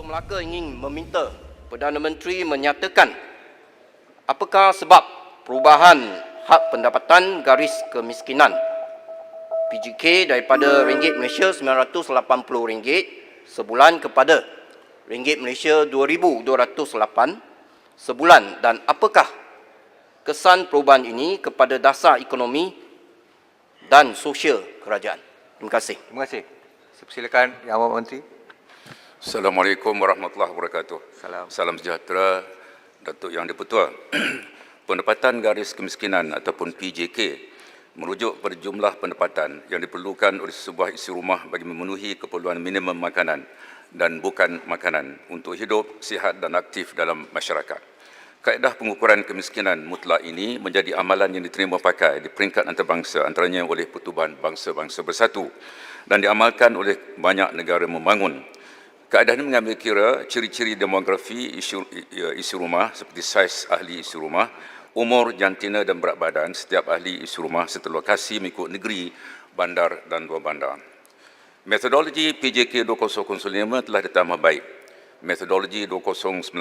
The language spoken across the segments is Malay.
Melaka ingin meminta Perdana Menteri menyatakan apakah sebab perubahan had pendapatan garis kemiskinan PGK daripada ringgit Malaysia RM980 sebulan kepada ringgit Malaysia RM2,208 sebulan, dan apakah kesan perubahan ini kepada dasar ekonomi dan sosial kerajaan. Terima kasih. Terima kasih. Silakan Yang Amat Menteri. Assalamualaikum warahmatullahi wabarakatuh. Salam sejahtera, Datuk Yang di-Pertua. Pendapatan garis kemiskinan ataupun PJK merujuk pada jumlah pendapatan yang diperlukan oleh sebuah isi rumah bagi memenuhi keperluan minimum makanan dan bukan makanan untuk hidup sihat dan aktif dalam masyarakat. Kaedah pengukuran kemiskinan mutlak ini menjadi amalan yang diterima pakai di peringkat antarabangsa, antaranya oleh Pertubuhan Bangsa-Bangsa Bersatu dan diamalkan oleh banyak negara membangun. Kaedah ini mengambil kira ciri-ciri demografi isi rumah seperti saiz ahli isi rumah, umur, jantina dan berat badan setiap ahli isi rumah serta lokasi mengikut negeri, bandar dan luar bandar. Metodologi PJK 2005 telah ditambah baik. Metodologi 2019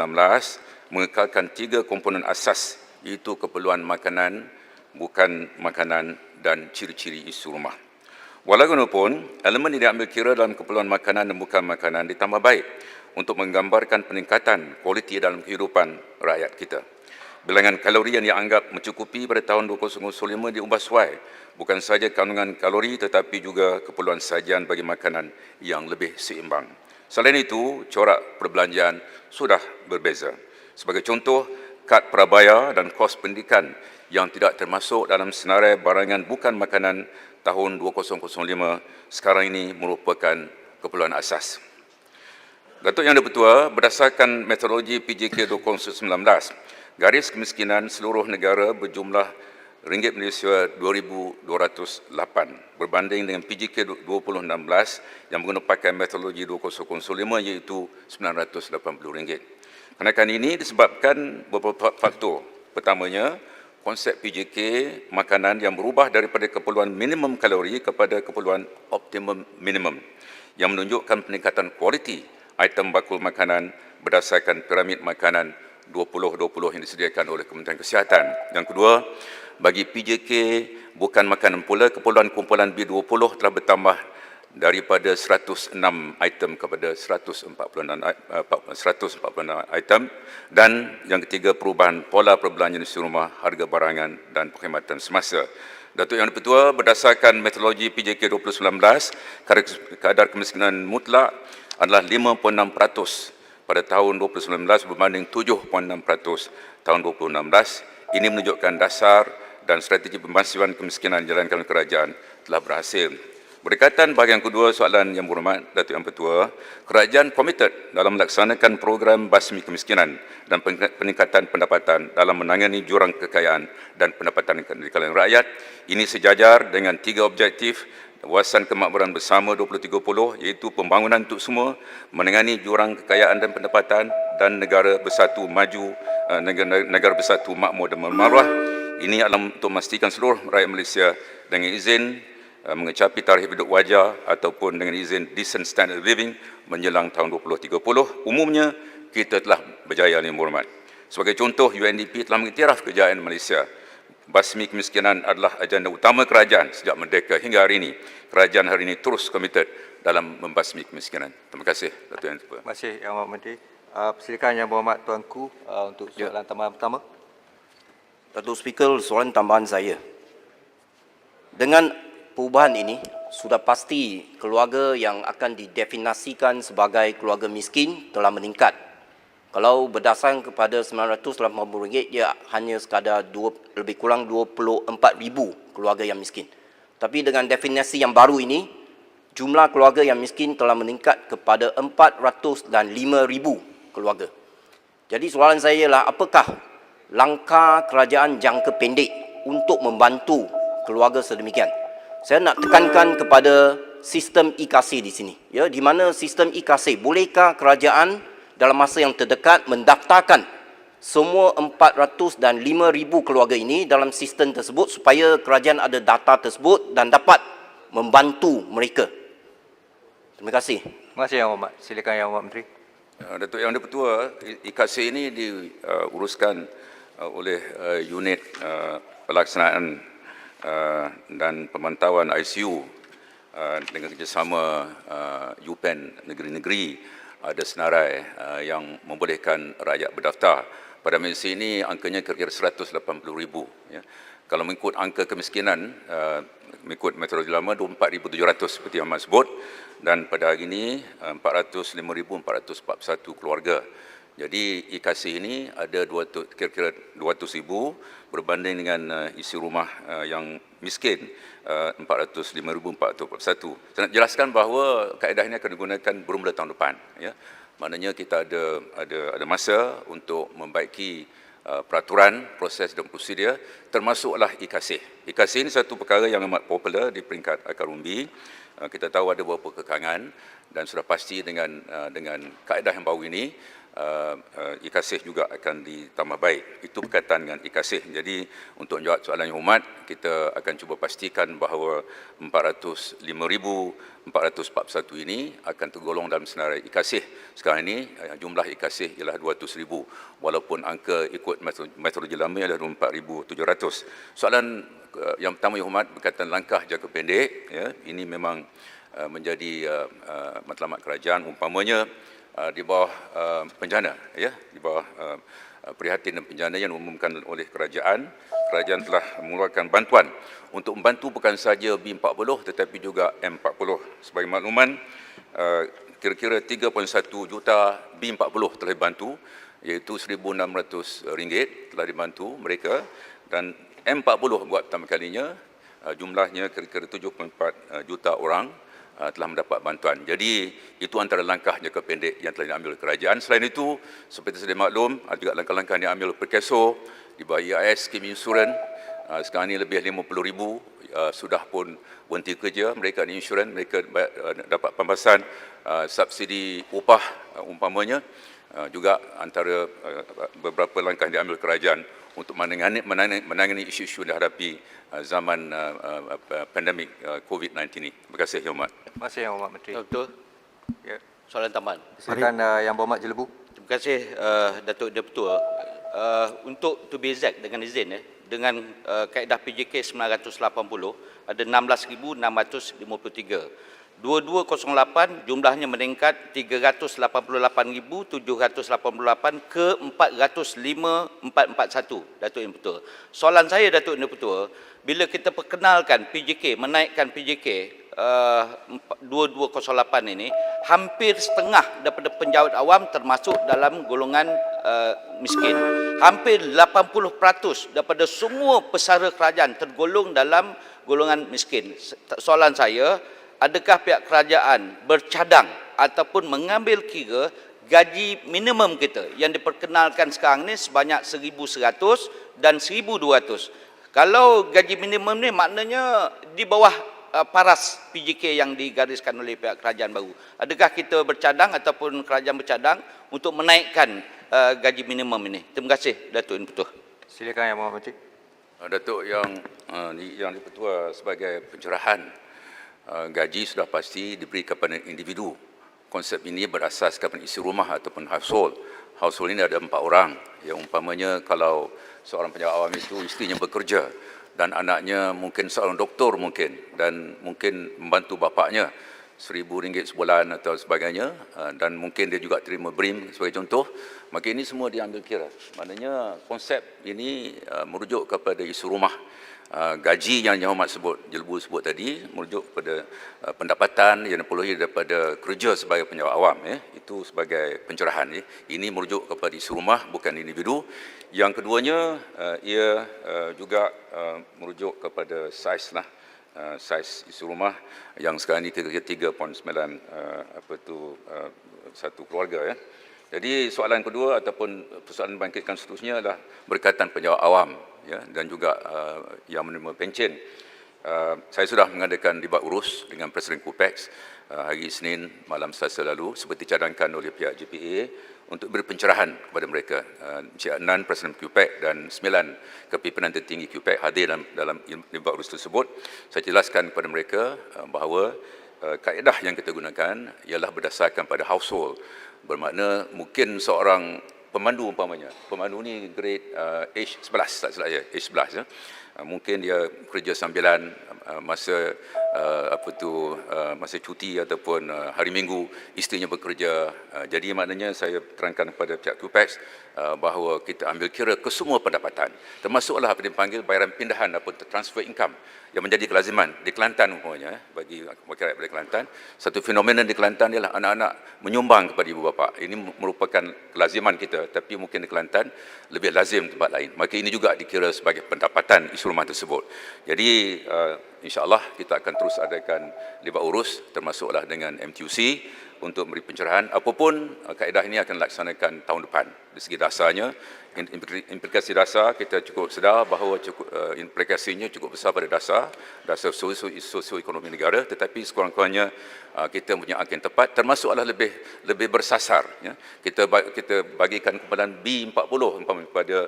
mengekalkan 3 komponen asas iaitu keperluan makanan, bukan makanan dan ciri-ciri isi rumah. Walaupun elemen yang diambil kira dalam keperluan makanan dan bukan makanan ditambah baik untuk menggambarkan peningkatan kualiti dalam kehidupan rakyat kita. Bilangan kalori yang dianggap mencukupi pada tahun 2005 diubah sesuai bukan sahaja kandungan kalori tetapi juga keperluan sajian bagi makanan yang lebih seimbang. Selain itu, corak perbelanjaan sudah berbeza. Sebagai contoh, kad prabaya dan kos pendidikan yang tidak termasuk dalam senarai barangan bukan makanan tahun 2005 sekarang ini merupakan keperluan asas. Datuk Yang di-Pertua, berdasarkan metodologi PJK 2019, garis kemiskinan seluruh negara berjumlah ringgit Malaysia 2,208 berbanding dengan PJK 2016 yang menggunakan pakai metodologi 2005 iaitu RM980. Kenaikan ini disebabkan beberapa faktor. Pertamanya, konsep PJK makanan yang berubah daripada keperluan minimum kalori kepada keperluan optimum minimum yang menunjukkan peningkatan kualiti item bakul makanan berdasarkan piramid makanan 20-20 yang disediakan oleh Kementerian Kesihatan. Yang kedua, bagi PJK bukan makanan pula, keperluan kumpulan B20 telah bertambah daripada 106 item kepada 146 item. Dan yang ketiga, perubahan pola perbelanjaan isi rumah, harga barangan dan perkhidmatan semasa. Datuk Yang di-Pertua, berdasarkan metodologi PJK 2019, kadar kemiskinan mutlak adalah 5.6% pada tahun 2019 berbanding 7.6% tahun 2016. Ini menunjukkan dasar dan strategi pembangsitan kemiskinan dijalankan oleh kerajaan telah berhasil. Berkaitan bahagian kedua soalan Yang Berhormat Datuk Yang Pertua, kerajaan komited dalam melaksanakan program basmi kemiskinan dan peningkatan pendapatan dalam menangani jurang kekayaan dan pendapatan di kalangan rakyat. Ini sejajar dengan 3 objektif Wawasan Kemakmuran Bersama 2030 iaitu pembangunan untuk semua, menangani jurang kekayaan dan pendapatan dan negara bersatu maju, negara bersatu makmur dan bermaruah. Ini adalah untuk memastikan seluruh rakyat Malaysia dengan izin mengecapi tarikh hidup wajar ataupun dengan izin decent standard living menjelang tahun 2030. Umumnya kita telah berjaya, Yang Berhormat. Sebagai contoh, UNDP telah mengiktiraf kejayaan Malaysia. Basmi kemiskinan adalah agenda utama kerajaan sejak merdeka hingga hari ini. Kerajaan hari ini terus komited dalam membasmi kemiskinan. Terima kasih, Datuk Yang di-Pertua. Terima kasih, Yang Amat Menteri. Silakan Yang Berhormat Tuanku untuk soalan tambahan pertama. Datuk Speaker, soalan tambahan saya. Dengan perubahan ini, sudah pasti keluarga yang akan didefinisikan sebagai keluarga miskin telah meningkat. Kalau berdasarkan kepada RM980, dia hanya sekadar lebih kurang 24,000 keluarga yang miskin. Tapi dengan definisi yang baru ini, jumlah keluarga yang miskin telah meningkat kepada 405,000 keluarga. Jadi soalan saya ialah, apakah langkah kerajaan jangka pendek untuk membantu keluarga sedemikian? Saya nak tekankan kepada sistem e-kasih di sini. Ya, di mana sistem e-kasih, bolehkah kerajaan dalam masa yang terdekat mendaftarkan semua 405,000 keluarga ini dalam sistem tersebut supaya kerajaan ada data tersebut dan dapat membantu mereka? Terima kasih. Terima kasih Yang Berhormat. Silakan Yang Berhormat Menteri. Datuk Yang Dipertua, IKC ini diuruskan oleh unit pelaksanaan dan pemantauan ICU dengan kerjasama UPEN negeri-negeri ada senarai yang membolehkan rakyat berdaftar. Pada masa ini angkanya kira-kira 180,000. Ya. Kalau mengikut angka kemiskinan, mengikut metodologi lama 24,700 seperti yang Ahmad sebut, dan pada hari ini 405,441 keluarga. Jadi IKC ini ada kira-kira 200,000 berbanding dengan isi rumah yang miskin 405,441. Saya nak jelaskan bahawa kaedah ini akan digunakan bermula tahun depan. Ya. Maknanya kita ada masa untuk membaiki peraturan, proses dan prosedur, termasuklah IKC. IKC ini satu perkara yang amat popular di peringkat akar umbi. Kita tahu ada beberapa kekangan dan sudah pasti dengan kaedah yang baru ini, IKC juga akan ditambah baik. Itu berkaitan dengan IKC. Jadi untuk menjawab soalan yang hormat, kita akan cuba pastikan bahawa 405,441 ini akan tergolong dalam senarai IKC. Sekarang ini jumlah IKC ialah 200,000 walaupun angka ikut metodologi lama ialah 24,700. Soalan yang pertama yang hormat berkaitan langkah jangka pendek, ya, ini memang menjadi matlamat kerajaan, umpamanya di bawah bencana, ya, di bawah prihatin dan bencana yang diumumkan oleh kerajaan telah mengeluarkan bantuan untuk membantu bukan saja B40 tetapi juga M40. Sebagai makluman, kira-kira 3.1 juta B40 telah dibantu, iaitu RM1,600 telah dibantu mereka, dan M40 buat pertama kalinya jumlahnya kira-kira 7.4 juta orang telah mendapat bantuan. Jadi itu antara langkah jangka pendek yang telah diambil oleh kerajaan. Selain itu, seperti sedia maklum, ada juga langkah-langkah yang diambil oleh Perkeso di bawah EIS, skim insurans. Sekarang ini lebih 50,000 sudah pun berhenti kerja. Mereka di insurans, mereka dapat pembahasan subsidi upah umpamanya. Juga antara beberapa langkah yang diambil kerajaan untuk menangani isu-isu yang dihadapi zaman pandemik COVID-19 ini. Terima kasih, Yang Hormat. Terima kasih Yang Hormat Menteri. Betul. Ya. Soalan tambahan. Silakan Yang Berhormat Jelebu. Terima kasih Datuk Deputua. Untuk to be exact, dengan izin, dengan kaedah PJK 980 ada 16,653. 2208 jumlahnya meningkat 388,788 ke 405,441, Datuk Yang Betul. Soalan saya, Datuk Yang Betul, bila kita perkenalkan PJK, menaikkan PJK 2208 ini, hampir setengah daripada penjawat awam termasuk dalam golongan miskin. Hampir 80% daripada semua pesara kerajaan tergolong dalam golongan miskin. Soalan saya, adakah pihak kerajaan bercadang ataupun mengambil kira gaji minimum kita yang diperkenalkan sekarang ni sebanyak 1,100 dan 1,200. Kalau gaji minimum ni maknanya di bawah paras PJK yang digariskan oleh pihak kerajaan baru. Adakah kita bercadang ataupun kerajaan bercadang untuk menaikkan gaji minimum ini? Terima kasih, Datuk Yang Betul. Silakan Yang Berhormat Menteri. Datuk Yang Dipertua, sebagai pencerahan, gaji sudah pasti diberi kepada individu. Konsep ini berasaskan pada isi rumah ataupun household. Household ini ada 4 orang. Ya, umpamanya kalau seorang penjawat awam itu istrinya bekerja dan anaknya mungkin seorang doktor mungkin, dan mungkin membantu bapaknya RM1,000 sebulan atau sebagainya, dan mungkin dia juga terima BRIM sebagai contoh, maka ini semua diambil kira. Maknanya konsep ini merujuk kepada isu rumah. Gaji yang Yang Hormat Jelebu sebut tadi merujuk kepada pendapatan yang diperolehi daripada kerja sebagai penjawat awam, itu sebagai pencerahan. Ini merujuk kepada isu rumah, bukan individu. Yang keduanya, ia juga merujuk kepada saiz saiz isu rumah yang sekarang ini kira-kira 3.9 satu keluarga, ya. Jadi soalan kedua ataupun persoalan bangkitkan seterusnya adalah berkaitan penjawat awam, ya, dan juga yang menerima pencen. Saya sudah mengadakan debat urus dengan Presiden KUPEX hari Isnin malam Selasa lalu, seperti cadangkan oleh pihak JPA, untuk beri pencerahan kepada mereka. Encik Adnan, Presiden KUPEX, dan 9 kepimpinan tertinggi KUPEX hadir dalam debat urus tersebut. Saya jelaskan kepada mereka bahawa kaedah yang kita gunakan ialah berdasarkan pada household. Bermakna mungkin seorang pemandu umpamanya. Pemandu ni grade H11 tak silap saya, H11 ya. Mungkin dia kerja sambilan masa masa cuti ataupun hari Minggu isterinya bekerja. Jadi maknanya saya terangkan kepada pihak Tupex bahawa kita ambil kira kesemua pendapatan, termasuklah apa dipanggil bayaran pindahan ataupun transfer income yang menjadi kelaziman di Kelantan umpamanya, bagi masyarakat dari Kelantan. Satu fenomena di Kelantan ialah anak-anak menyumbang kepada ibu bapa. Ini merupakan kelaziman kita, tapi mungkin di Kelantan lebih lazim tempat lain. Maka ini juga dikira sebagai pendapatan instrumen tersebut. Jadi insya-Allah kita akan terus adakan libat urus, termasuklah dengan MTUC untuk memberi pencerahan. Apapun kaedah ini akan dilaksanakan tahun depan. Dari segi dasarnya, implikasi dasar kita cukup sedar bahawa implikasinya cukup besar pada dasar sosioekonomi negara, tetapi sekurang-kurangnya kita punya angka yang tepat, termasuklah lebih bersasar. Ya. Kita bagikan kempalan B40 umpamanya kepada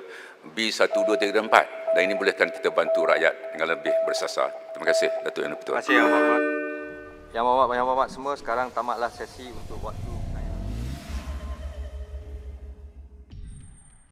B1, 2, 3 dan 4, dan ini bolehkan kita bantu rakyat dengan lebih bersasar. Terima kasih Datuk Yang Dipertua. Terima kasih Yang Berhormat. Yang Berhormat semua, sekarang tamatlah sesi untuk waktu